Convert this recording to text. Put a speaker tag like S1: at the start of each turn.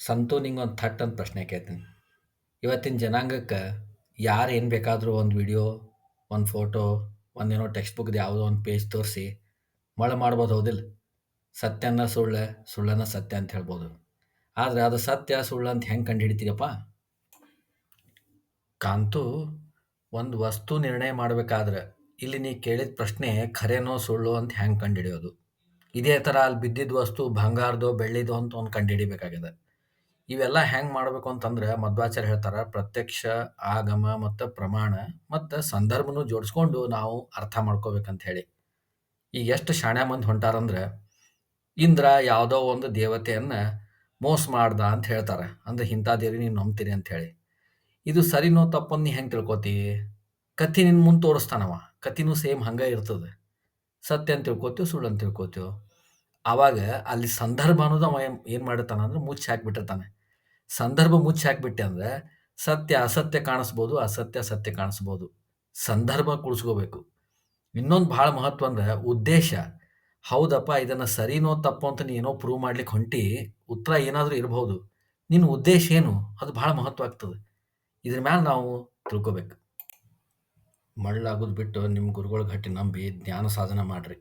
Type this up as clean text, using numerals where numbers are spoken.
S1: ಸಂತು ನಿಂಗೊಂದು ಥಟ್ ಅಂತ ಪ್ರಶ್ನೆ ಕೇಳ್ತೀನಿ. ಇವತ್ತಿನ ಜನಾಂಗಕ್ಕೆ ಯಾರು ಏನು ಬೇಕಾದರೂ ಒಂದು ವಿಡಿಯೋ, ಒಂದು ಫೋಟೋ, ಒಂದೇನೋ ಟೆಕ್ಸ್ಟ್ ಬುಕ್ದು ಯಾವುದೋ ಒಂದು ಪೇಜ್ ತೋರಿಸಿ ಮಳೆ ಮಾಡ್ಬೋದು, ಹೌದಿಲ್ಲ? ಸತ್ಯನ ಸುಳ್ಳು, ಸುಳ್ಳನ್ನು ಸತ್ಯ ಅಂತ ಹೇಳ್ಬೋದು. ಆದರೆ ಅದು ಸತ್ಯ ಸುಳ್ಳು ಅಂತ ಹೆಂಗೆ ಕಂಡುಹಿಡಿತೀರಪ್ಪ? ಕಾಂತು, ಒಂದು ವಸ್ತು ನಿರ್ಣಯ ಮಾಡಬೇಕಾದ್ರೆ ಇಲ್ಲಿ ನೀ ಕೇಳಿದ ಪ್ರಶ್ನೆ ಖರೇನೋ ಸುಳ್ಳು ಅಂತ ಹೆಂಗೆ ಕಂಡುಹಿಡಿಯೋದು? ಇದೇ ಥರ ಅಲ್ಲಿ ಬಿದ್ದಿದ್ದ ವಸ್ತು ಬಂಗಾರದೋ ಬೆಳ್ಳಿದೋ ಅಂತ ಒಂದು ಕಂಡುಹಿಡಿಬೇಕಾಗಿದೆ. ಇವೆಲ್ಲ ಹೆಂಗೆ ಮಾಡಬೇಕು ಅಂತಂದ್ರೆ ಮಧ್ವಾಚಾರ್ಯ ಹೇಳ್ತಾರೆ, ಪ್ರತ್ಯಕ್ಷ, ಆಗಮ ಮತ್ತು ಪ್ರಮಾಣ ಮತ್ತು ಸಂದರ್ಭನೂ ಜೋಡಿಸ್ಕೊಂಡು ನಾವು ಅರ್ಥ ಮಾಡ್ಕೋಬೇಕಂತ ಹೇಳಿ. ಈಗ ಎಷ್ಟು ಶಾಣ್ಯ ಮಂದಿ ಹೊಂಟಾರಂದ್ರೆ ಇಂದ್ರ ಯಾವುದೋ ಒಂದು ದೇವತೆಯನ್ನು ಮೋಸ ಮಾಡ್ದ ಅಂತ ಹೇಳ್ತಾರೆ. ಅಂದ್ರೆ ಇಂಥ ದೇವ್ರಿ ನೀವು ನಂಬ್ತೀರಿ ಅಂತ ಹೇಳಿ. ಇದು ಸರಿನೋ ತಪ್ಪೋ ನೀ ಹೆಂಗೆ ತಿಳ್ಕೊತಿ? ಕತ್ತಿ ನಿನ್ನ ಮುಂದೆ ತೋರಿಸ್ತಾನವ, ಕತ್ತಿನೂ ಸೇಮ್ ಹಂಗೆ ಇರ್ತದೆ. ಸತ್ಯ ಅಂತ ತಿಳ್ಕೊತೀವಿ, ಸುಳ್ಳು ಅಂತ ತಿಳ್ಕೊತೀವಿ. ಆವಾಗ ಅಲ್ಲಿ ಸಂದರ್ಭ ಅನ್ನೋದು ಅವ ಏನು ಮಾಡಿರ್ತಾನೆ ಅಂದ್ರೆ ಮುಚ್ಚಿ ಹಾಕಿಬಿಟ್ಟಿರ್ತಾನೆ. ಸಂದರ್ಭ ಮುಚ್ಚಿ ಹಾಕಿಬಿಟ್ಟೆ ಅಂದರೆ ಸತ್ಯ ಅಸತ್ಯ ಕಾಣಿಸ್ಬೋದು, ಅಸತ್ಯ ಸತ್ಯ ಕಾಣಿಸ್ಬೋದು. ಸಂದರ್ಭ ಕುಳಿಸ್ಕೋಬೇಕು. ಇನ್ನೊಂದು ಭಾಳ ಮಹತ್ವ ಅಂದ್ರೆ ಉದ್ದೇಶ. ಹೌದಪ್ಪ, ಇದನ್ನು ಸರಿನೋ ತಪ್ಪೋ ಅಂತ ನೀ ಏನೋ ಪ್ರೂವ್ ಮಾಡ್ಲಿಕ್ಕೆ ಹೊಂಟಿ, ಉತ್ತರ ಏನಾದರೂ ಇರಬಹುದು. ನಿನ್ನ ಉದ್ದೇಶ ಏನು ಅದು ಭಾಳ ಮಹತ್ವ ಆಗ್ತದೆ. ಇದ್ರ ಮ್ಯಾಲೆ ನಾವು ತಿಳ್ಕೊಬೇಕು. ಮಳ್ಳಾಗೋದು ಬಿಟ್ಟು ನಿಮ್ಮ ಗುರುಗಳ ಗಟ್ಟಿ ನಂಬಿ ಜ್ಞಾನ ಸಾಧನ ಮಾಡ್ರಿ.